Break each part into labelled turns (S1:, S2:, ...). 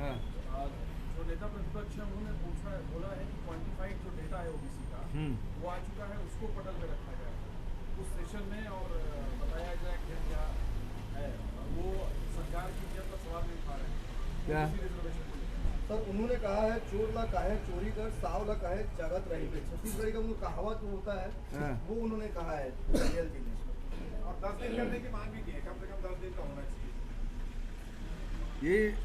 S1: हाँ।
S2: जो नेता प्रतिपक्ष है उन्होंने बोला है कि क्वांटिफाइड जो डेटा है ओबीसी का वो आ चुका है, उसको पटल में रखा गया है उस सेशन में, और बताया जाए कि क्या है वो सरकार की नियत पर सवाल नहीं उठा रहे हैं
S1: क्या?
S2: ओबीसी रिजर्वेशन को लेकर।
S3: सर उन्होंने कहा है चोर ला काहे चोरी कर, साव ला काहे जगत रही पे, छत्तीसगढ़ी का वो कहावत होता है,
S1: हाँ।
S3: वो उन्होंने कहा है रियल जी ने।
S2: और 10 दिन करने की मांग भी की है, कम से कम 10 दिन का होना चाहिए।
S1: ये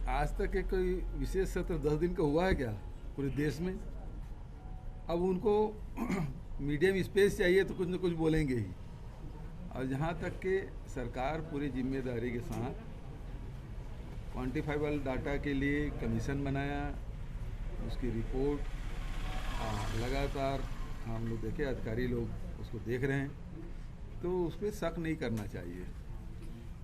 S1: आज तक के कोई विशेष सत्र 10 दिन का हुआ है क्या पूरे देश में? अब उनको मीडिया में स्पेस चाहिए तो कुछ न कुछ बोलेंगे ही। और जहाँ तक कि सरकार पूरी जिम्मेदारी के साथ क्वांटिफाइबल डाटा के लिए कमीशन बनाया, उसकी रिपोर्ट लगातार हम लोग देखे, अधिकारी लोग उसको देख रहे हैं, तो उस पर शक नहीं करना चाहिए।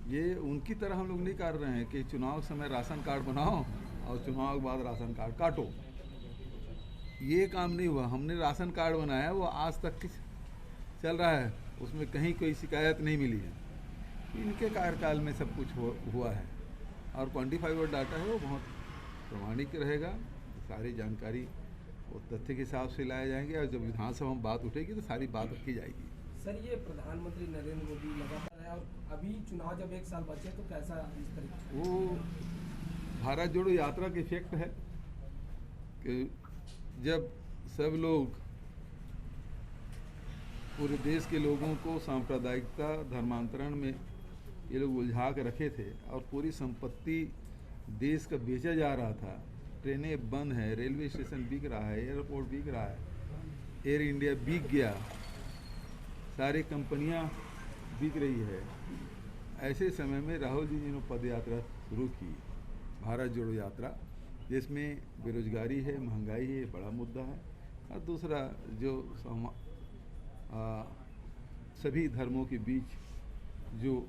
S1: ये उनकी तरह हम लोग नहीं कर रहे हैं कि चुनाव के समय राशन कार्ड बनाओ और चुनाव के बाद राशन कार्ड काटो। ये काम नहीं हुआ। हमने राशन कार्ड बनाया, वो आज तक चल रहा है, उसमें कहीं कोई शिकायत नहीं मिली है। इनके कार्यकाल में सब कुछ हुआ है। और क्वांटिफाइबल डाटा है वो बहुत प्रामाणिक रहेगा। सारी जानकारी वो तथ्य के हिसाब से लाए जाएंगे, और जब विधानसभा में बात उठेगी तो सारी बात रखी जाएगी।
S4: सर ये प्रधानमंत्री नरेंद्र मोदी लगातार है, और अभी चुनाव जब एक साल बचे तो कैसा इस तरीके?
S1: वो भारत जोड़ो यात्रा का इफेक्ट है कि जब सब लोग पूरे देश के लोगों को सांप्रदायिकता धर्मांतरण में ये लोग उलझा के रखे थे, और पूरी संपत्ति देश का बेचा जा रहा था। ट्रेनें बंद हैं, रेलवे स्टेशन बिक रहा है, एयरपोर्ट बिक रहा है, एयर इंडिया बिक गया, सारी कंपनियां बिक रही है। ऐसे समय में राहुल जी ने पद यात्रा शुरू की, भारत जोड़ो यात्रा, जिसमें बेरोजगारी है, महंगाई है, बड़ा मुद्दा है। और दूसरा जो सभी धर्मों के बीच जो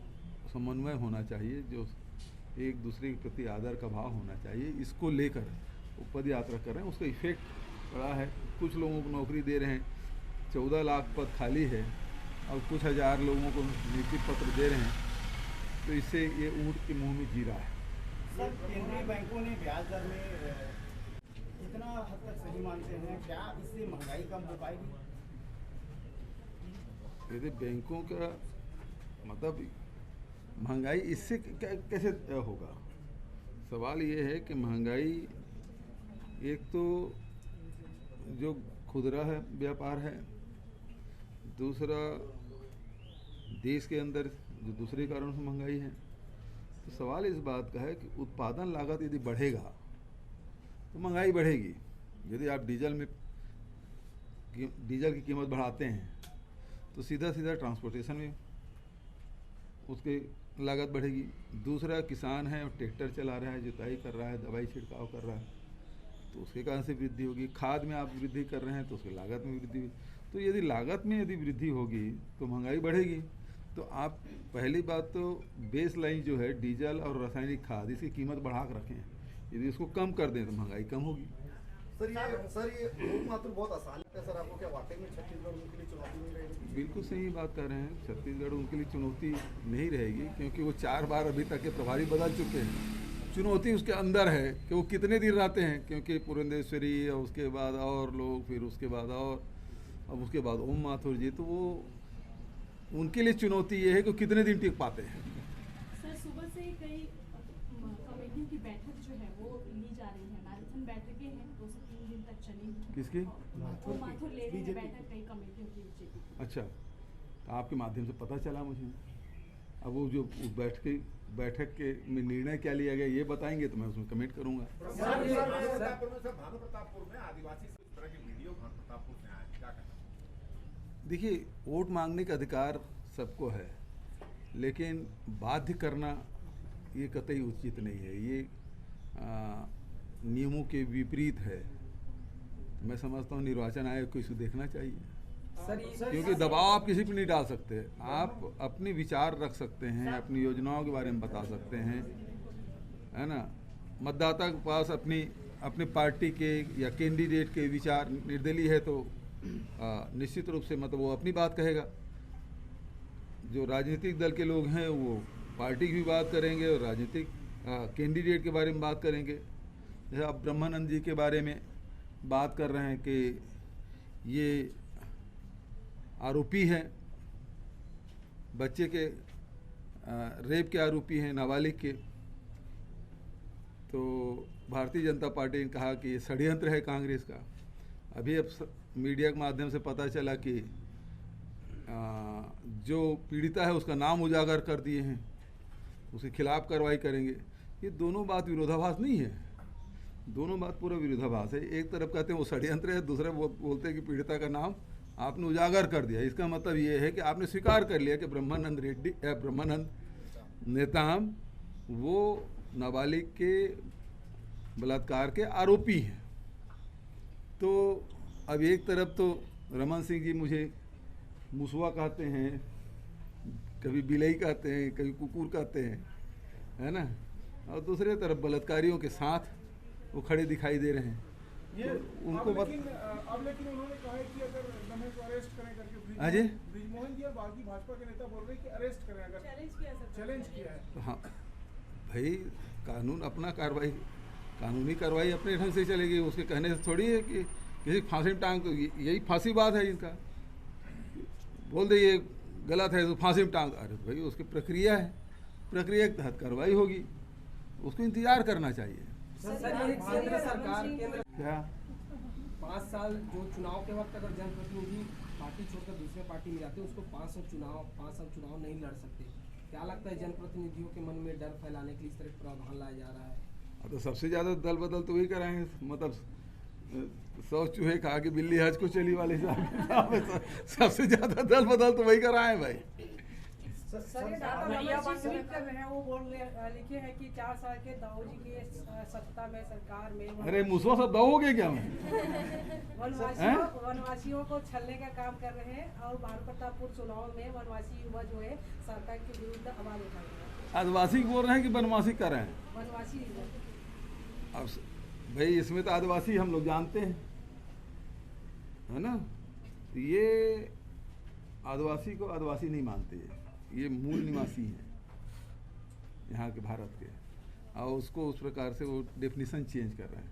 S1: समन्वय होना चाहिए, जो एक दूसरे के प्रति आदर का भाव होना चाहिए, इसको लेकर वो पद यात्रा कर रहे हैं। उसका इफेक्ट बड़ा है। कुछ लोगों को नौकरी दे रहे हैं, 14 लाख पद खाली है, और कुछ हज़ार लोगों को नियुक्ति पत्र दे रहे हैं, तो इससे ये ऊँट के मुंह में जीरा है।
S5: सर केंद्रीय बैंकों ने ब्याज दर में कितना हद तक सही मानते हैं? क्या इससे महंगाई कम हो पाएगी?
S1: यदि बैंकों का मतलब महंगाई इससे कैसे होगा? सवाल ये है कि महंगाई एक तो जो खुदरा है व्यापार है, दूसरा देश के अंदर जो दूसरे कारणों से महंगाई है। तो सवाल इस बात का है कि उत्पादन लागत यदि बढ़ेगा तो महंगाई बढ़ेगी। यदि आप डीजल की कीमत बढ़ाते हैं तो सीधा सीधा ट्रांसपोर्टेशन में उसकी लागत बढ़ेगी। दूसरा किसान है, ट्रैक्टर चला रहा है, जुताई कर रहा है, दवाई छिड़काव कर रहा है, तो उसके कारण से वृद्धि होगी। खाद में आप वृद्धि कर रहे हैं तो उसकी लागत में वृद्धि होगी। तो यदि लागत में यदि वृद्धि होगी तो महंगाई बढ़ेगी। तो आप पहली बात तो बेस लाइन जो है डीजल और रासायनिक खाद, इसकी कीमत बढ़ा कर रखें। यदि इसको कम कर दें तो महंगाई कम होगी।
S3: सर ये वोट मात्र बहुत आसान है सर, आपको क्या वाकई में छत्तीसगढ़ उनके लिए चुनौती नहीं रहेगी?
S1: बिल्कुल सही बात कर रहे हैं। छत्तीसगढ़ उनके लिए चुनौती नहीं रहेगी, क्योंकि वो 4 बार अभी तक के प्रभारी बदल चुके हैं। चुनौती उसके अंदर है कि वो कितने दिन रहते हैं, क्योंकि पुरंदेश्वरी और उसके बाद और लोग, फिर उसके बाद और अब उसके बाद ओम माथुर जी, तो वो उनके लिए चुनौती ये है कि कितने दिन टिक पाते हैं।
S6: सर सुबह से कई कमेटियों की बैठक जो है वो ली जा रही है, मैराथन बैठकें हैं, 2 से 3 दिन तक चलेंगी।
S1: किसकी?
S6: माथुर ले रहे हैं बैठक कई कमेटियों की बीजेपी।
S1: अच्छा, तो आपके माध्यम से पता चला मुझे। अब वो जो बैठक के में निर्णय क्या लिया गया ये बताएंगे तो मैं उसमें कमेंट करूंगा।
S2: भानु प्रतापपुर में आदिवासी से इस तरह की वीडियो भानु प्रतापपुर में आया, क्या कहना?
S1: देखिए, वोट मांगने का अधिकार सबको है, लेकिन बाध्य करना ये कतई उचित नहीं है। ये नियमों के विपरीत है। मैं समझता हूँ निर्वाचन आयोग को इसको देखना चाहिए, क्योंकि दबाव आप किसी पर नहीं डाल सकते। आप अपने विचार रख सकते हैं, अपनी योजनाओं के बारे में बता सकते हैं, है ना। मतदाता के पास अपने पार्टी के या कैंडिडेट के विचार निर्दलीय है तो निश्चित रूप से मतलब वो अपनी बात कहेगा। जो राजनीतिक दल के लोग हैं वो पार्टी की भी बात करेंगे और राजनीतिक कैंडिडेट के बारे में बात करेंगे। जैसे आप ब्रह्मानंद जी के बारे में बात कर रहे हैं कि ये आरोपी हैं, बच्चे के रेप के आरोपी हैं, नाबालिग के। तो भारतीय जनता पार्टी ने कहा कि ये षड्यंत्र है कांग्रेस का। अभी अब मीडिया के माध्यम से पता चला कि जो पीड़िता है उसका नाम उजागर कर दिए हैं, उसके खिलाफ कार्रवाई करेंगे। ये दोनों बात विरोधाभास नहीं है, दोनों बात पूरा विरोधाभास है। एक तरफ कहते हैं वो षड्यंत्र है, दूसरे बोलते हैं कि पीड़िता का नाम आपने उजागर कर दिया। इसका मतलब ये है कि आपने स्वीकार कर लिया कि ब्रह्मानंद नेताम वो नाबालिग के बलात्कार के आरोपी हैं। तो अब एक तरफ तो रमन सिंह जी मुझे मुसवा कहते हैं, कभी बिलई कहते हैं, कभी कुकुर कहते हैं, है ना, और दूसरे तरफ बलात्कारियों के साथ वो खड़े दिखाई दे रहे हैं।
S2: ये
S1: तो उनको
S2: लेकिन उन्होंने कहा है कि अगर रमेश को अरेस्ट करें करके
S1: हाँ जी,
S2: ब्रिजमोहन जी और बाकी भाजपा के नेता बोल रहे हैं कि अरेस्ट करें, अगर चैलेंज किया है।
S1: हाँ भाई, कानून अपना कार्रवाई, कानूनी कार्रवाई अपने ढंग से चलेगी। उसके कहने से थोड़ी है कि किसी फांसी में टांग, यही फांसी बात है इनका। बोल दे ये गलत है तो फांसी में टांग, अरे भाई उसकी प्रक्रिया है, प्रक्रिया के तहत कार्रवाई होगी, उसको इंतजार करना चाहिए।
S4: केंद्र सरकार
S1: क्या
S4: 5 साल जो चुनाव के वक्त अगर जनप्रतिनिधि पार्टी छोड़कर दूसरे पार्टी में जाते हैं उसको 5 साल चुनाव नहीं लड़ सकते। क्या लगता है जनप्रतिनिधियों के मन में डर फैलाने के लिए इस तरह का प्रावधान लाया जा रहा है?
S1: तो सबसे ज़्यादा दल बदल तो वही कराएंगे, मतलब 100 चूहे खा के बिल्ली हज को चली वाले साहब सबसे ज़्यादा दल बदल तो वही कराएं भाई।
S7: सर ये डाटा ट्वीट कर रहे हैं, वो बोल रहे लिखे हैं कि 4 साल के दाऊ जी की सत्ता में सरकार में
S1: अरे मुसवा सब दाऊ हो गए क्या मैं?
S7: वनवासियों को छलने का काम कर रहे हैं और महाप्रतापपुर चुनाव में वनवासी युवा जो है सरकार के विरुद्ध आवाज उठा रहे हैं।
S1: आदिवासी बोल रहे हैं कि बनवासी कर रहे हैं?
S7: वनवासी युवा।
S1: अब भाई इसमें तो आदिवासी हम लोग जानते हैं, है ना। ये आदिवासी को आदिवासी नहीं मानते, ये मूल निवासी हैं यहाँ के भारत के, और उसको उस प्रकार से वो डेफिनेशन चेंज कर रहे हैं।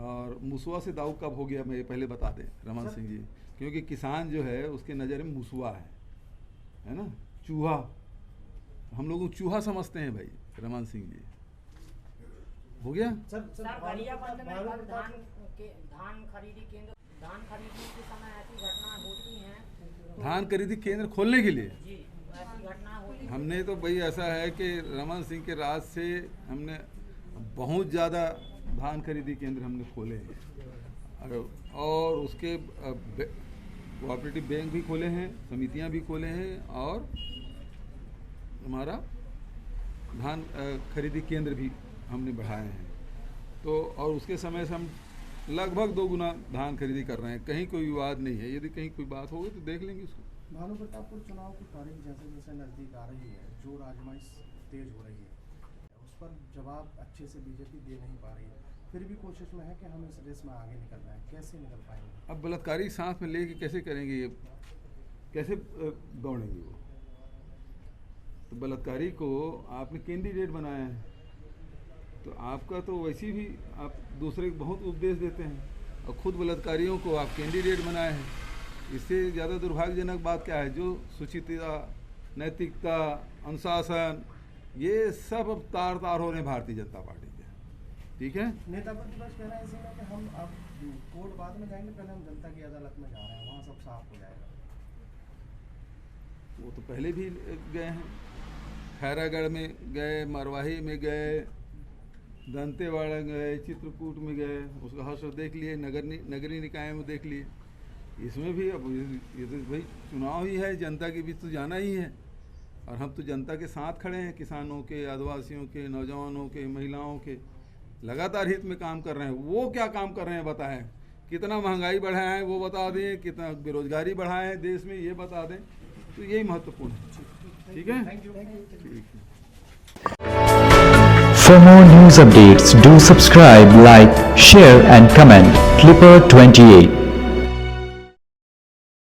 S1: और मुसवा से दाऊ कब हो गया मैं ये पहले बता दें रमन सिंह जी, क्योंकि किसान जो है उसके नज़र में मुसवा है ना, चूहा। हम लोग चूहा समझते हैं भाई रमन सिंह जी। हो गया
S8: सर गरियाबंद में कल धान खरीदी केंद्र, धान खरीदी के समय ऐसी घटना होती हैं,
S1: धान खरीदी केंद्र खोलने के लिए
S8: जी ऐसी घटना होती है।
S1: हमने तो भाई ऐसा है कि रमन सिंह के राज से हमने बहुत ज़्यादा धान खरीदी केंद्र हमने खोले हैं, और उसके कोऑपरेटिव बैंक भी खोले हैं, समितियां भी खोले हैं, और हमारा धान खरीदी केंद्र भी हमने बढ़ाए हैं। तो और उसके समय से हम लगभग 2 गुना धान खरीदी कर रहे हैं। कहीं कोई विवाद नहीं है, यदि कहीं कोई बात होगी तो देख लेंगे उसको।
S9: भानु प्रतापपुर चुनाव की तारीख जैसे जैसे नज़दीक आ रही है, जो आजमाइश तेज हो रही है, उस पर जवाब अच्छे से बीजेपी दे नहीं पा रही है, फिर भी कोशिश में है कि हम इस रेस में आगे निकलना है। कैसे निकल पाएंगे?
S1: अब बलात्कारी साथ में लेके कैसे करेंगे, ये कैसे दौड़ेंगे वो? तो बलात्कारी को आपने कैंडिडेट बनाया है, तो आपका तो वैसे भी आप दूसरे को बहुत उपदेश देते हैं, और खुद बलात्कारियों को आप कैंडिडेट बनाए हैं। इससे ज़्यादा दुर्भाग्यजनक बात क्या है? जो सुचिता, नैतिकता, अनुशासन, ये सब अब तार तार हो रहे हैं भारतीय जनता पार्टी के। ठीक है,
S9: नेता प्रतिपक्ष कह रहे हैं इसी में कि हम अब कोर्ट बाद में जाएंगे, पहले हम जनता की अदालत में जा रहे हैं, वहाँ सब साफ हो जाएगा।
S1: वो तो पहले भी गए हैं, खैरागढ़ में गए, मरवाही में गए, दंतेवाड़ा गए, चित्रकूट में गए, उसका हर्ष देख लिए, नगरीय निकाय में देख लिए। इसमें भी अब ये तो भाई चुनाव ही है, जनता के बीच तो जाना ही है, और हम तो जनता के साथ खड़े हैं, किसानों के, आदिवासियों के, नौजवानों के, महिलाओं के, लगातार हित में काम कर रहे हैं। वो क्या काम कर रहे हैं बताएं, कितना महंगाई बढ़ाया है वो बता दें, कितना बेरोजगारी बढ़ाया है देश में ये बता दें, तो यही महत्वपूर्ण है। ठीक है, ठीक है।
S10: For more news updates, do subscribe, like, share and comment. Clipper 28